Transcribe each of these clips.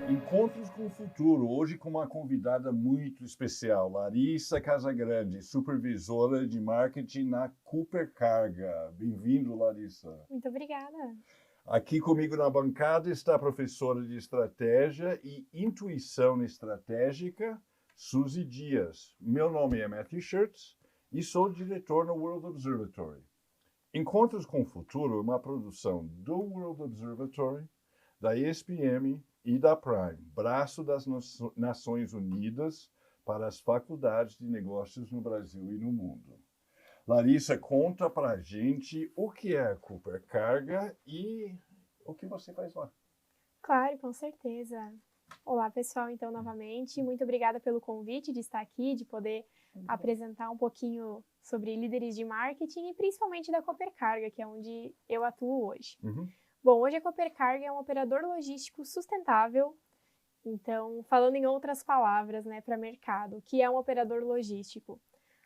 Encontros com o Futuro, hoje com uma convidada muito especial, Larissa Casagrande, supervisora de marketing na Cooper Carga. Bem-vindo, Larissa. Muito obrigada. Aqui comigo na bancada está a professora de estratégia e intuição estratégica, Suzy Dias. Meu nome é Matthew Shirts e sou diretor no World Observatory. Encontros com o Futuro é uma produção do World Observatory, da ESPM e da Prime, braço das Nações Unidas para as faculdades de negócios no Brasil e no mundo. Larissa, conta para a gente o que é a Cooper Carga e o que você faz lá. Claro, com certeza. Olá, pessoal, então, novamente. Muito obrigada pelo convite de estar aqui, de poder apresentar um pouquinho sobre líderes de marketing e principalmente da Cooper Carga, que é onde eu atuo hoje. Bom, hoje a Cooper Carga é um operador logístico sustentável. Então, falando em outras palavras, né, para mercado, o que é um operador logístico?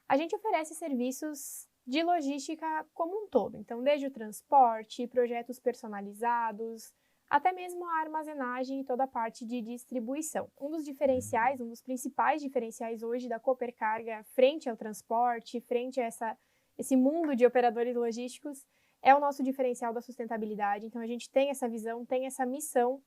A gente oferece serviços de logística como um todo. Então, desde o transporte, projetos personalizados, até mesmo a armazenagem e toda a parte de distribuição. Um dos diferenciais, um dos principais diferenciais hoje da Cooper Carga frente ao transporte, frente a esse mundo de operadores logísticos, é o nosso diferencial da sustentabilidade. Então, a gente tem essa visão, tem essa missão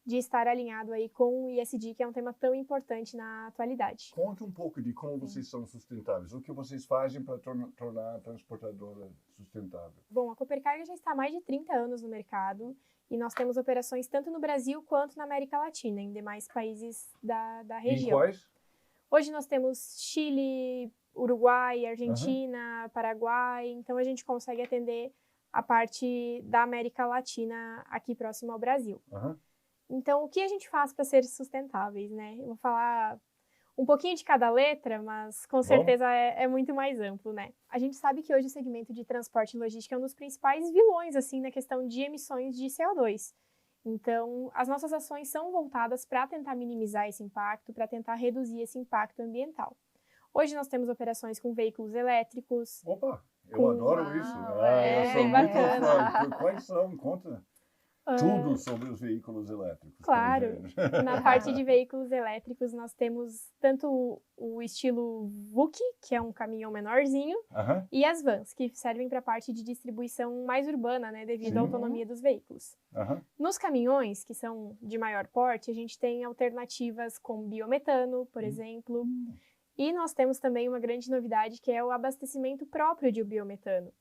de estar alinhado aí com o ESG, que é um tema tão importante na atualidade. Conta um pouco de como vocês são sustentáveis, o que vocês fazem para tornar a transportadora sustentável. Bom, a Cooper Carga já está há mais de 30 anos no mercado e nós temos operações tanto no Brasil quanto na América Latina, em demais países da região. Em quais? Hoje nós temos Chile, Uruguai, Argentina, Paraguai, então a gente consegue atender a parte da América Latina aqui próximo ao Brasil. Então, o que a gente faz para ser sustentáveis, né? Eu vou falar um pouquinho de cada letra, mas com certeza é muito mais amplo, né? A gente sabe que hoje o segmento de transporte e logística é um dos principais vilões, assim, na questão de emissões de CO2. Então, as nossas ações são voltadas para tentar minimizar esse impacto, para tentar reduzir esse impacto ambiental. Hoje nós temos operações com veículos elétricos. Opa, eu adoro isso. Eu sou muito bacana. fã. Quais são? Conta. Tudo sobre os veículos elétricos. Claro, na parte de veículos elétricos nós temos tanto o estilo VUC, que é um caminhão menorzinho, e as vans, que servem para a parte de distribuição mais urbana, né, devido à autonomia dos veículos. Nos caminhões, que são de maior porte, a gente tem alternativas com biometano, por exemplo, e nós temos também uma grande novidade, que é o abastecimento próprio de biometano.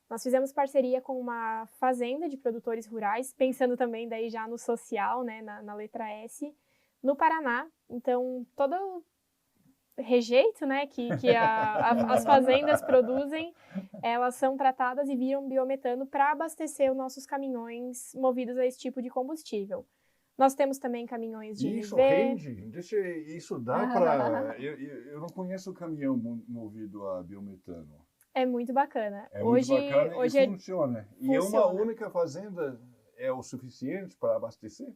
Nós fizemos parceria com uma fazenda de produtores rurais, pensando também daí já no social, né, na letra S, no Paraná. Então, todo rejeito, né, que as fazendas produzem, elas são tratadas e viram biometano para abastecer os nossos caminhões movidos a esse tipo de combustível. Nós temos também caminhões de Isso NV. rende? Isso dá para... Eu não conheço caminhão movido a biometano. É muito bacana. É muito bacana e hoje funciona. E uma única fazenda é o suficiente para abastecer?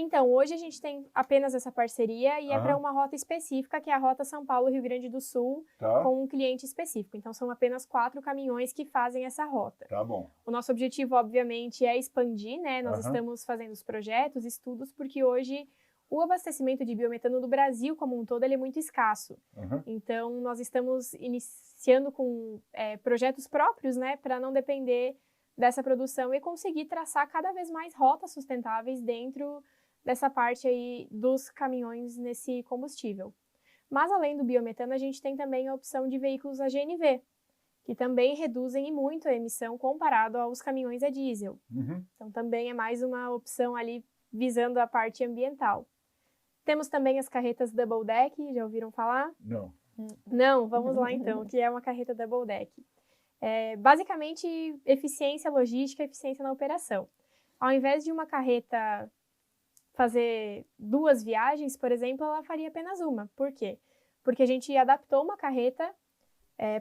Então, hoje a gente tem apenas essa parceria e é para uma rota específica, que é a rota São Paulo-Rio Grande do Sul, com um cliente específico. Então, são apenas 4 caminhões que fazem essa rota. Tá bom. O nosso objetivo, obviamente, é expandir, né? Nós estamos fazendo os projetos, estudos, porque hoje o abastecimento de biometano do Brasil como um todo ele é muito escasso. Então, nós estamos iniciando com projetos próprios, né? Para não depender dessa produção e conseguir traçar cada vez mais rotas sustentáveis dentro dessa parte aí dos caminhões nesse combustível. Mas além do biometano, a gente tem também a opção de veículos a GNV, que também reduzem e muito a emissão comparado aos caminhões a diesel. Então também é mais uma opção ali visando a parte ambiental. Temos também as carretas Double Deck, já ouviram falar? Não. Não, vamos lá então, o que é uma carreta Double Deck? Basicamente, eficiência logística, eficiência na operação. Ao invés de uma carreta fazer 2 viagens, por exemplo, ela faria apenas uma. Por quê? Porque a gente adaptou uma carreta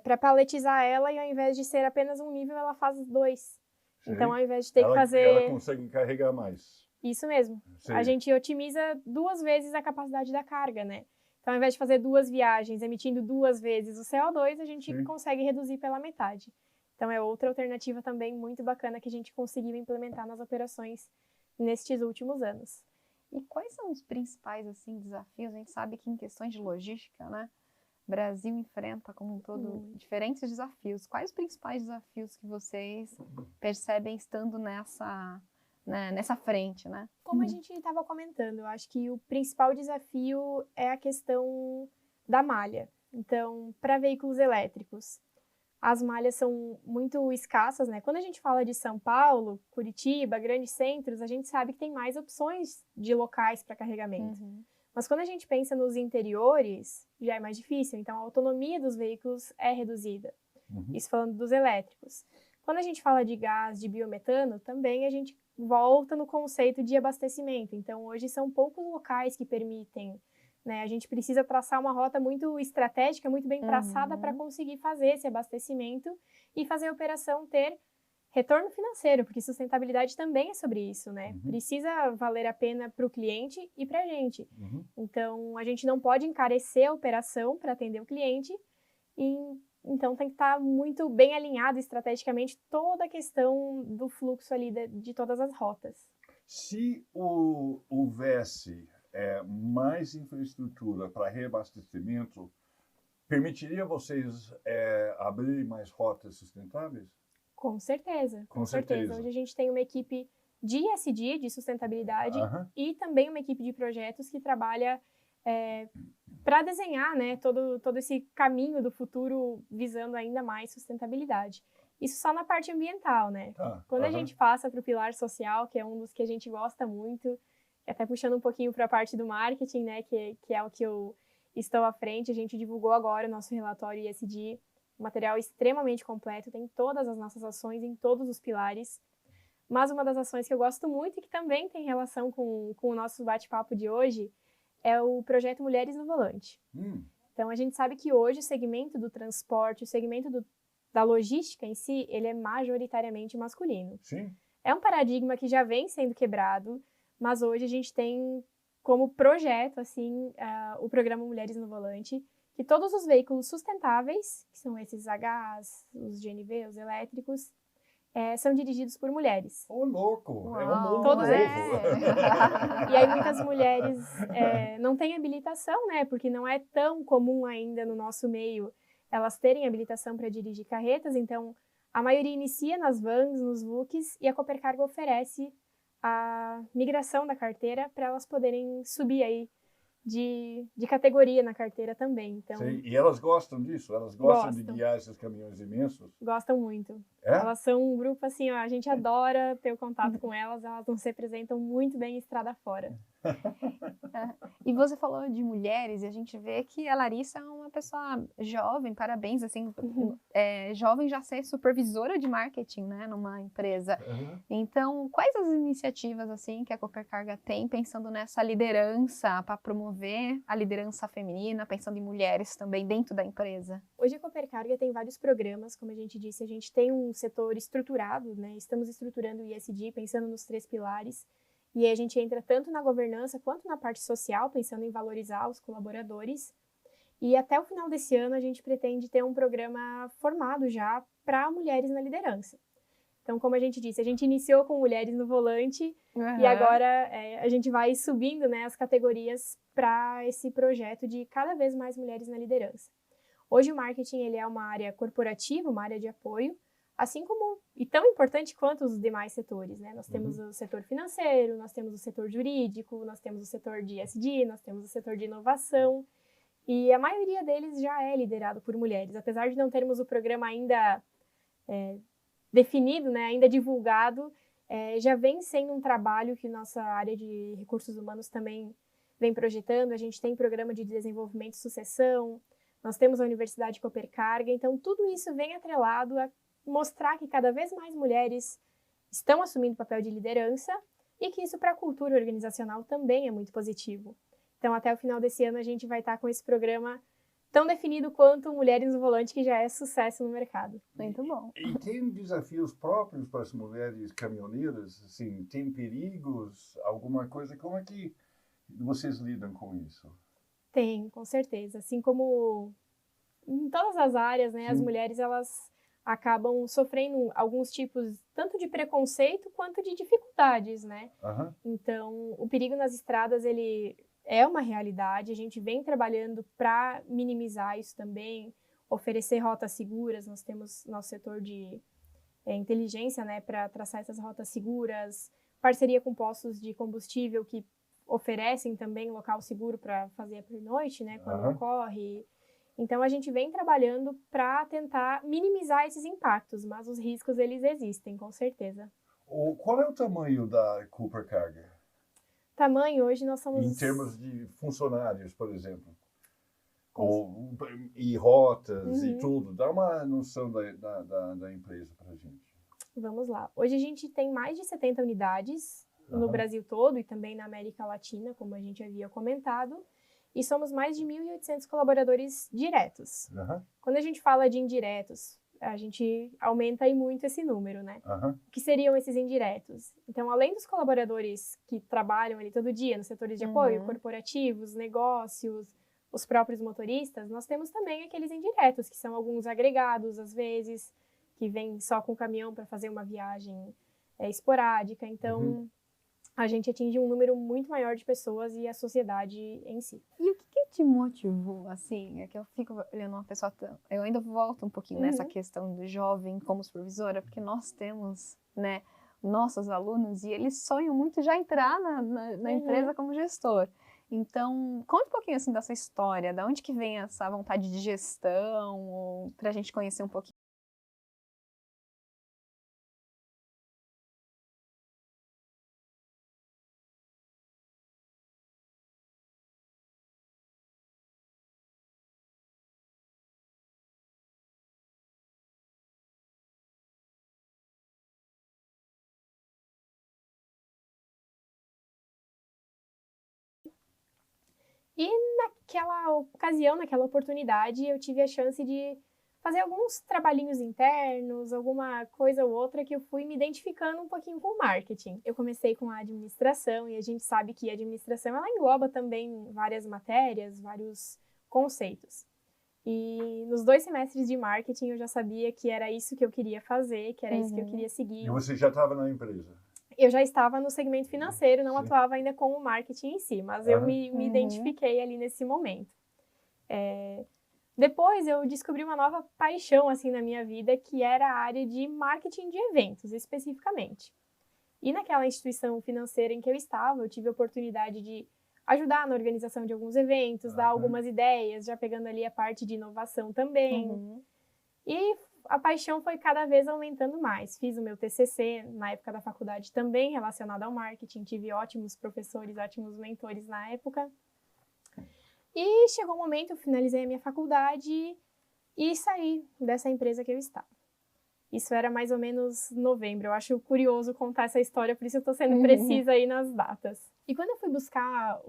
para paletizar ela e ao invés de ser apenas um nível, ela faz 2. Então, ao invés de ter que fazer... Ela consegue carregar mais. Isso mesmo. A gente otimiza 2 vezes a capacidade da carga, né? Então, ao invés de fazer 2 viagens, emitindo 2 vezes o CO2, a gente consegue reduzir pela metade. Então, é outra alternativa também muito bacana que a gente conseguiu implementar nas operações nestes últimos anos. E quais são os principais, assim, desafios? A gente sabe que em questões de logística, né, o Brasil enfrenta, como um todo, diferentes desafios. Quais os principais desafios que vocês percebem estando nessa frente, né? Como a gente estava comentando, eu acho que o principal desafio é a questão da malha. Então, para veículos elétricos, as malhas são muito escassas, né? Quando a gente fala de São Paulo, Curitiba, grandes centros, a gente sabe que tem mais opções de locais para carregamento. Mas quando a gente pensa nos interiores, já é mais difícil. Então, a autonomia dos veículos é reduzida. Isso falando dos elétricos. Quando a gente fala de gás, de biometano, também a gente volta no conceito de abastecimento. Então, hoje são poucos locais que permitem, né? A gente precisa traçar uma rota muito estratégica, muito bem traçada para conseguir fazer esse abastecimento e fazer a operação ter retorno financeiro, porque sustentabilidade também é sobre isso, né? Precisa valer a pena para o cliente e para a gente. Então, a gente não pode encarecer a operação para atender o cliente, então tem que estar muito bem alinhado estrategicamente toda a questão do fluxo ali de todas as rotas. Se houvesse mais infraestrutura para reabastecimento, permitiria vocês abrir mais rotas sustentáveis? Com certeza, com certeza. Hoje a gente tem uma equipe de ESG, de sustentabilidade, e também uma equipe de projetos que trabalha para desenhar, né, todo esse caminho do futuro visando ainda mais sustentabilidade. Isso só na parte ambiental, né? Quando a gente passa para o pilar social, que é um dos que a gente gosta muito, até puxando um pouquinho para a parte do marketing, né, que é o que eu estou à frente, a gente divulgou agora o nosso relatório ESG, um material extremamente completo, tem todas as nossas ações em todos os pilares. Mas uma das ações que eu gosto muito e que também tem relação com o nosso bate-papo de hoje é o projeto Mulheres no Volante. Então, a gente sabe que hoje o segmento do transporte, o segmento da logística em si, ele é majoritariamente masculino. Sim. É um paradigma que já vem sendo quebrado, mas hoje a gente tem como projeto, assim, o programa Mulheres no Volante, que todos os veículos sustentáveis, que são esses a gás, os GNV, os elétricos, são dirigidos por mulheres. Ô, louco! Uau, é um mundo todos novo. E aí muitas mulheres não têm habilitação, né? Porque não é tão comum ainda no nosso meio elas terem habilitação para dirigir carretas. Então, a maioria inicia nas vans, nos VUCs, e a Copercargo oferece a migração da carteira para elas poderem subir aí de categoria na carteira também. Então, Sim, e elas gostam disso? Elas gostam de guiar esses caminhões imensos? Gostam muito. É? Elas são um grupo, assim, ó, a gente adora ter o contato com elas nos representam muito bem estrada fora. E você falou de mulheres, e a gente vê que a Larissa é uma pessoa jovem, parabéns, assim, jovem já ser supervisora de marketing, né, numa empresa. Então, quais as iniciativas, assim, que a Copercarga tem, pensando nessa liderança, para promover a liderança feminina, pensando em mulheres também dentro da empresa? Hoje a Copercarga tem vários programas, como a gente disse, a gente tem um setor estruturado, né, estamos estruturando o ESG, pensando nos 3 pilares, e aí a gente entra tanto na governança quanto na parte social, pensando em valorizar os colaboradores. E até o final desse ano a gente pretende ter um programa formado já para mulheres na liderança. Então, como a gente disse, a gente iniciou com mulheres no volante e agora a gente vai subindo, né, as categorias para esse projeto de cada vez mais mulheres na liderança. Hoje o marketing ele é uma área corporativa, uma área de apoio, assim como, e tão importante quanto os demais setores, né? Nós temos o setor financeiro, nós temos o setor jurídico, nós temos o setor de ESG, nós temos o setor de inovação, e a maioria deles já é liderado por mulheres. Apesar de não termos o programa ainda definido, né, ainda divulgado, já vem sendo um trabalho que nossa área de recursos humanos também vem projetando. A gente tem programa de desenvolvimento e sucessão, nós temos a Universidade Copercarga, então tudo isso vem atrelado a mostrar que cada vez mais mulheres estão assumindo papel de liderança e que isso para a cultura organizacional também é muito positivo. Então, até o final desse ano, a gente vai estar com esse programa tão definido quanto Mulheres no Volante, que já é sucesso no mercado. Muito bom. E tem desafios próprios para as mulheres caminhoneiras? Assim, tem perigos, alguma coisa? Como é que vocês lidam com isso? Tem, com certeza. Assim como em todas as áreas, né, as mulheres, elas acabam sofrendo alguns tipos tanto de preconceito quanto de dificuldades, né? Aham. Então, o perigo nas estradas, ele é uma realidade, a gente vem trabalhando para minimizar isso também, oferecer rotas seguras, nós temos nosso setor de inteligência, né, para traçar essas rotas seguras, parceria com postos de combustível que oferecem também local seguro para fazer a pernoite, né, quando Aham. ocorre. Então, a gente vem trabalhando para tentar minimizar esses impactos, mas os riscos, eles existem, com certeza. Qual é o tamanho da Cooper Carga? Tamanho, hoje nós somos... Em termos de funcionários, por exemplo. Com- E rotas e Uhum. tudo. Dá uma noção da empresa para a gente. Vamos lá. Hoje a gente tem mais de 70 unidades no Aham. Brasil todo e também na América Latina, como a gente havia comentado. E somos mais de 1.800 colaboradores diretos. Aham. Quando a gente fala de indiretos, a gente aumenta aí muito esse número, né? Aham. O que seriam esses indiretos? Então, além dos colaboradores que trabalham ali todo dia nos setores de apoio, corporativos, negócios, os próprios motoristas, nós temos também aqueles indiretos, que são alguns agregados, às vezes, que vêm só com o caminhão para fazer uma viagem esporádica. Então, a gente atinge um número muito maior de pessoas e a sociedade em si. E o que te motivou, assim? É que eu fico olhando uma pessoa... Eu ainda volto um pouquinho nessa questão do jovem como supervisora, porque nós temos, né, nossos alunos e eles sonham muito já entrar na empresa como gestor. Então, conta um pouquinho, assim, dessa história, da onde que vem essa vontade de gestão, para a gente conhecer um pouquinho. E naquela ocasião, naquela oportunidade, eu tive a chance de fazer alguns trabalhinhos internos, alguma coisa ou outra que eu fui me identificando um pouquinho com o marketing. Eu comecei com a administração e a gente sabe que a administração ela engloba também várias matérias, vários conceitos. E nos 2 semestres de marketing eu já sabia que era isso que eu queria fazer, que era isso que eu queria seguir. E você já estava na empresa? Eu já estava no segmento financeiro, não Sim. atuava ainda com o marketing em si, mas eu me identifiquei ali nesse momento. Depois eu descobri uma nova paixão assim na minha vida, que era a área de marketing de eventos, especificamente. E naquela instituição financeira em que eu estava, eu tive a oportunidade de ajudar na organização de alguns eventos, dar algumas ideias, já pegando ali a parte de inovação também. E a paixão foi cada vez aumentando mais. Fiz o meu TCC na época da faculdade também relacionado ao marketing. Tive ótimos professores, ótimos mentores na época. E chegou o momento, eu finalizei a minha faculdade e saí dessa empresa que eu estava. Isso era mais ou menos novembro. Eu acho curioso contar essa história, por isso eu estou sendo precisa aí nas datas. E quando eu fui buscar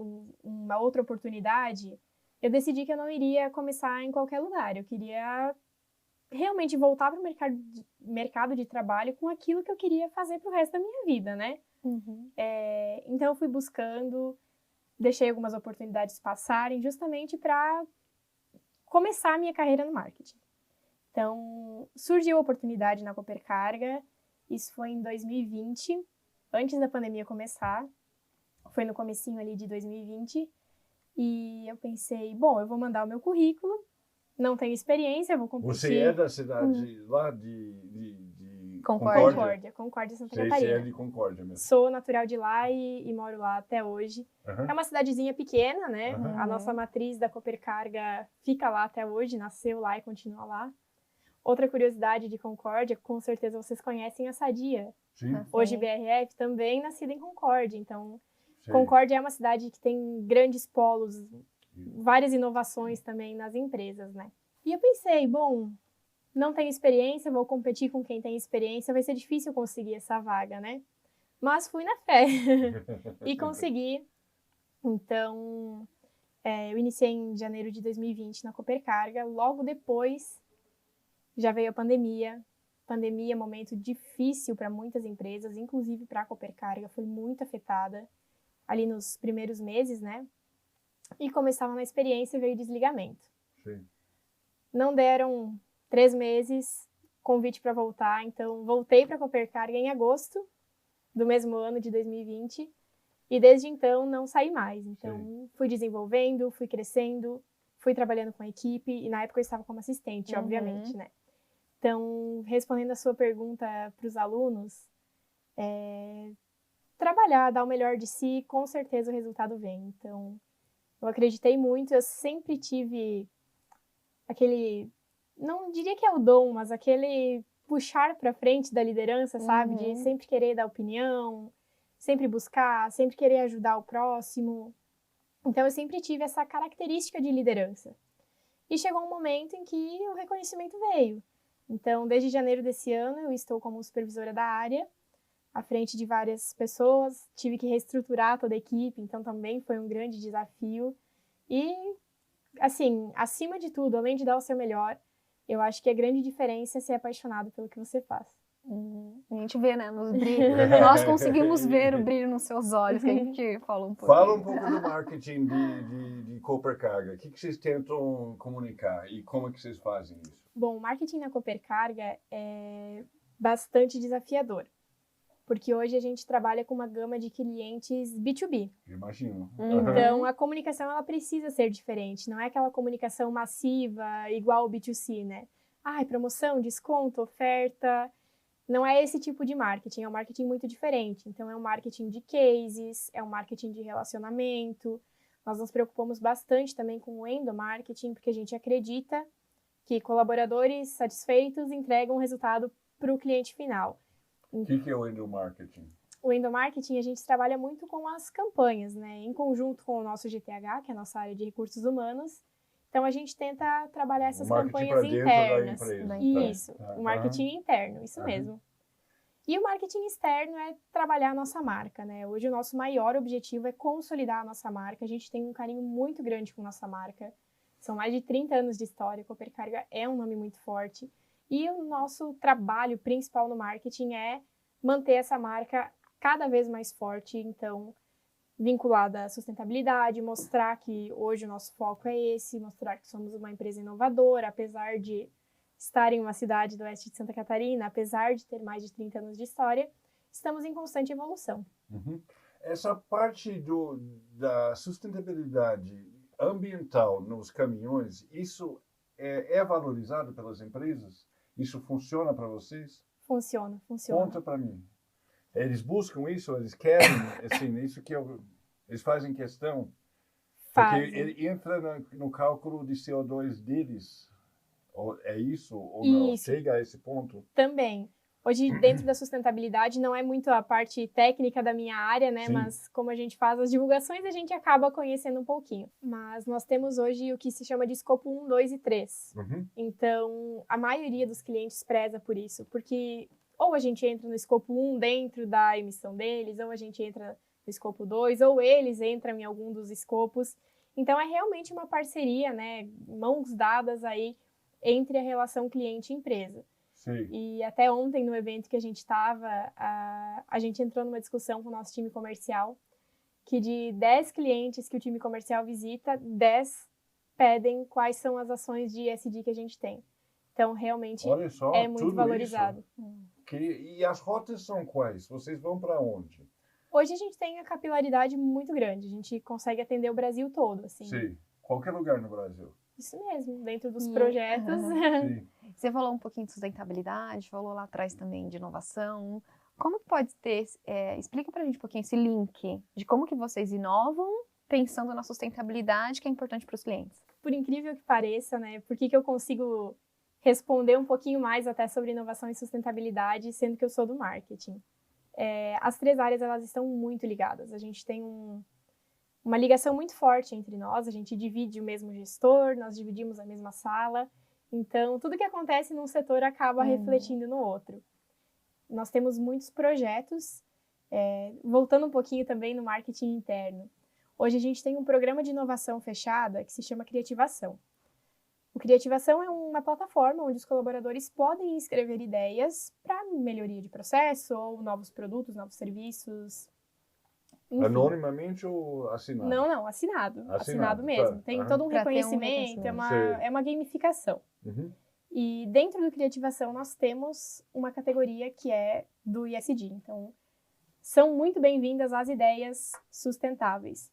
uma outra oportunidade, eu decidi que eu não iria começar em qualquer lugar. Eu queria realmente voltar para o mercado de trabalho com aquilo que eu queria fazer para o resto da minha vida, né? Então eu fui buscando, deixei algumas oportunidades passarem justamente para começar a minha carreira no marketing. Então, surgiu a oportunidade na Cooper Carga, isso foi em 2020, antes da pandemia começar, foi no comecinho ali de 2020, e eu pensei, bom, eu vou mandar o meu currículo, não tenho experiência, vou competir... Você é da cidade lá de Concórdia. Concórdia, Santa Você Catarina. é de Concórdia mesmo. Sou natural de lá e moro lá até hoje. É uma cidadezinha pequena, né? A nossa matriz da Cooper Carga fica lá até hoje, nasceu lá e continua lá. Outra curiosidade de Concórdia, com certeza vocês conhecem a Sadia. Sim. Hoje BRF, também nascida em Concórdia. Então, Sim. Concórdia é uma cidade que tem grandes polos, várias inovações também nas empresas, né? E eu pensei, bom, não tenho experiência, vou competir com quem tem experiência, vai ser difícil conseguir essa vaga, né? Mas fui na fé e consegui. Então, eu iniciei em janeiro de 2020 na Cooper Carga. Logo depois, já veio a pandemia. Pandemia, momento difícil para muitas empresas, inclusive para a Cooper Carga, foi muito afetada ali nos primeiros meses, né? E como eu estava na experiência, veio o desligamento. Sim. Não deram 3 meses, convite para voltar, então voltei para a Coopercarga em agosto do mesmo ano de 2020 e desde então não saí mais. Então fui desenvolvendo, fui crescendo, fui trabalhando com a equipe e na época eu estava como assistente, obviamente, né? Então, respondendo a sua pergunta para os alunos, trabalhar, dar o melhor de si, com certeza o resultado vem. Então, eu acreditei muito, eu sempre tive aquele, não diria que é o dom, mas aquele puxar para frente da liderança, sabe? De sempre querer dar opinião, sempre buscar, sempre querer ajudar o próximo. Então, eu sempre tive essa característica de liderança. E chegou um momento em que o reconhecimento veio. Então, desde janeiro desse ano, eu estou como supervisora da área, à frente de várias pessoas, tive que reestruturar toda a equipe, então também foi um grande desafio. E, assim, acima de tudo, além de dar o seu melhor, eu acho que a grande diferença é ser apaixonado pelo que você faz. A gente vê, né, nos brilhos. Nós conseguimos ver o brilho nos seus olhos, que a gente fala um pouco. Fala um pouco do marketing de Coopercarga. O que vocês tentam comunicar e como é que vocês fazem isso? Bom, o marketing na Coopercarga é bastante desafiador, porque hoje a gente trabalha com uma gama de clientes B2B. Imagino. Então, a comunicação ela precisa ser diferente, não é aquela comunicação massiva igual o B2C, né? Promoção, desconto, oferta. Não é esse tipo de marketing, é um marketing muito diferente. Então, é um marketing de cases, é um marketing de relacionamento. Nós nos preocupamos bastante também com o endomarketing, porque a gente acredita que colaboradores satisfeitos entregam o resultado para o cliente final. O que é o endomarketing? O endomarketing, a gente trabalha muito com as campanhas, né? Em conjunto com o nosso GTH, que é a nossa área de recursos humanos. Então, a gente tenta trabalhar essas campanhas internas. Isso, o marketing interno, isso mesmo. E o marketing externo é trabalhar a nossa marca, né? Hoje, o nosso maior objetivo é consolidar a nossa marca. A gente tem um carinho muito grande com nossa marca. São mais de 30 anos de história. Coopercarga é um nome muito forte. E o nosso trabalho principal no marketing é manter essa marca cada vez mais forte. Então, vinculada à sustentabilidade, mostrar que hoje o nosso foco é esse, mostrar que somos uma empresa inovadora, apesar de estar em uma cidade do oeste de Santa Catarina, apesar de ter mais de 30 anos de história, estamos em constante evolução. Essa parte da sustentabilidade ambiental nos caminhões, isso é valorizado pelas empresas? Isso funciona para vocês? Funciona. Conta para mim. Eles buscam isso, eles querem, assim, isso que eles fazem questão? Porque ele entra no cálculo de CO2 deles. É isso ou não? Chega a esse ponto? Também. Hoje, dentro da sustentabilidade, não é muito a parte técnica da minha área, né? Sim. Mas como a gente faz as divulgações, a gente acaba conhecendo um pouquinho. Mas nós temos hoje o que se chama de escopo 1, 2 e 3. Então, a maioria dos clientes preza por isso, porque ou a gente entra no escopo 1 dentro da emissão deles, ou a gente entra no escopo 2, ou eles entram em algum dos escopos. Então, é realmente uma parceria, né? Mãos dadas aí entre a relação cliente-empresa. Sim. E até ontem, no evento que a gente estava, a gente entrou numa discussão com o nosso time comercial, que de 10 clientes que o time comercial visita, 10 pedem quais são as ações de ESG que a gente tem. Então, realmente, olha só, é muito valorizado. E as rotas são quais? Vocês vão para onde? Hoje a gente tem a capilaridade muito grande, a gente consegue atender o Brasil todo, assim. Sim, qualquer lugar no Brasil. Isso mesmo, dentro dos projetos. Sim. Você falou um pouquinho de sustentabilidade, falou lá atrás também de inovação. Como que pode ter, explica pra gente um pouquinho esse link de como que vocês inovam pensando na sustentabilidade que é importante para os clientes. Por incrível que pareça, né, por que eu consigo responder um pouquinho mais até sobre inovação e sustentabilidade, sendo que eu sou do marketing. As três áreas, elas estão muito ligadas. A gente tem uma ligação muito forte entre nós, a gente divide o mesmo gestor, nós dividimos a mesma sala, então tudo que acontece num setor acaba refletindo no outro. Nós temos muitos projetos, voltando um pouquinho também no marketing interno. Hoje a gente tem um programa de inovação fechada que se chama Criativação. O Criativação é uma plataforma onde os colaboradores podem escrever ideias para melhoria de processo ou novos produtos, novos serviços. Enfim. Anonimamente ou assinado? Não, assinado mesmo. Tá. Tem todo um reconhecimento, é uma gamificação. Uhum. E dentro do Criativação nós temos uma categoria que é do ESG. Então, são muito bem-vindas as ideias sustentáveis.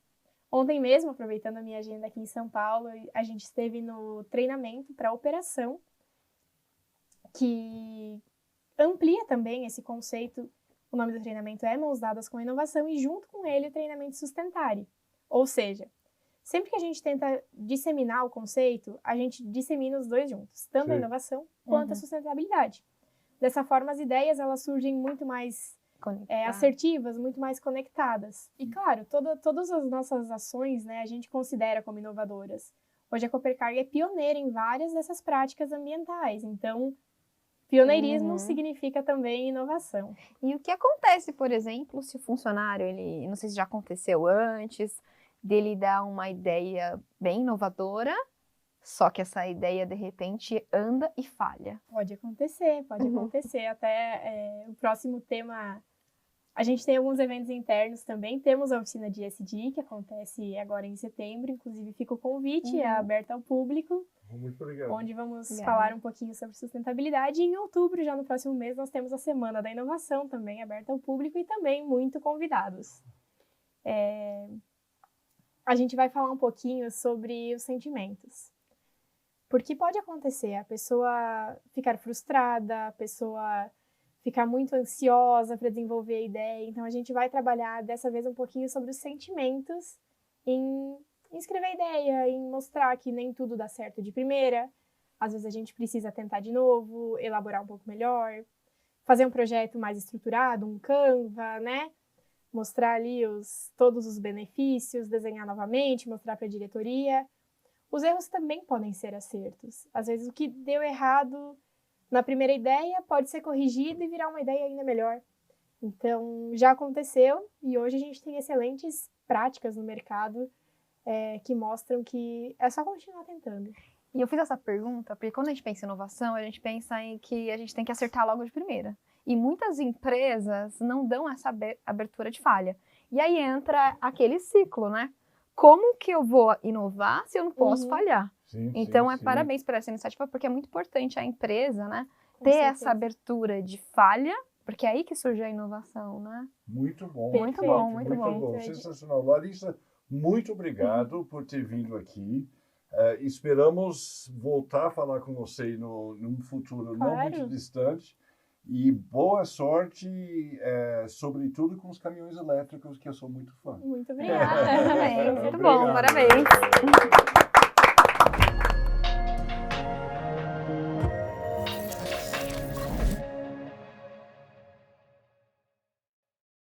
Ontem mesmo, aproveitando a minha agenda aqui em São Paulo, a gente esteve no treinamento para operação, que amplia também esse conceito. O nome do treinamento é Mãos Dadas com a Inovação e junto com ele o treinamento Sustentare. Ou seja, sempre que a gente tenta disseminar o conceito, a gente dissemina os dois juntos, tanto a inovação quanto a sustentabilidade. Dessa forma, as ideias elas surgem muito mais assertivas, muito mais conectadas. E claro, todas as nossas ações, né, a gente considera como inovadoras. Hoje a Coopercargo é pioneira em várias dessas práticas ambientais, então pioneirismo significa também inovação. E o que acontece, por exemplo, se o funcionário, ele, não sei se já aconteceu antes, dele dar uma ideia bem inovadora, só que essa ideia, de repente, anda e falha? Pode acontecer. Até o próximo tema, a gente tem alguns eventos internos também, temos a oficina de ESG, que acontece agora em setembro, inclusive fica o convite, é aberto ao público. Muito obrigado. Onde vamos falar um pouquinho sobre sustentabilidade. E em outubro, já no próximo mês, nós temos a Semana da Inovação também aberta ao público e também muito convidados. A gente vai falar um pouquinho sobre os sentimentos. Porque pode acontecer a pessoa ficar frustrada, a pessoa ficar muito ansiosa para desenvolver a ideia. Então, a gente vai trabalhar dessa vez um pouquinho sobre os sentimentos em escrever a ideia, em mostrar que nem tudo dá certo de primeira. Às vezes a gente precisa tentar de novo, elaborar um pouco melhor, fazer um projeto mais estruturado, um Canva, né? Mostrar ali todos os benefícios, desenhar novamente, mostrar para a diretoria. Os erros também podem ser acertos. Às vezes o que deu errado na primeira ideia pode ser corrigido e virar uma ideia ainda melhor. Então, já aconteceu e hoje a gente tem excelentes práticas no mercado que mostram que é só continuar tentando. E eu fiz essa pergunta porque quando a gente pensa em inovação, a gente pensa em que a gente tem que acertar logo de primeira. E muitas empresas não dão essa abertura de falha. E aí entra aquele ciclo, né? Como que eu vou inovar se eu não posso falhar? Então, parabéns por essa iniciativa, porque é muito importante a empresa, né, ter essa abertura de falha, porque é aí que surge a inovação, né? Muito bom. Muito bom, muito bom. Sensacional. Larissa, muito obrigado por ter vindo aqui. Esperamos voltar a falar com você num futuro não muito distante. E boa sorte, sobretudo com os caminhões elétricos, que eu sou muito fã. Muito obrigada. Muito bom, parabéns.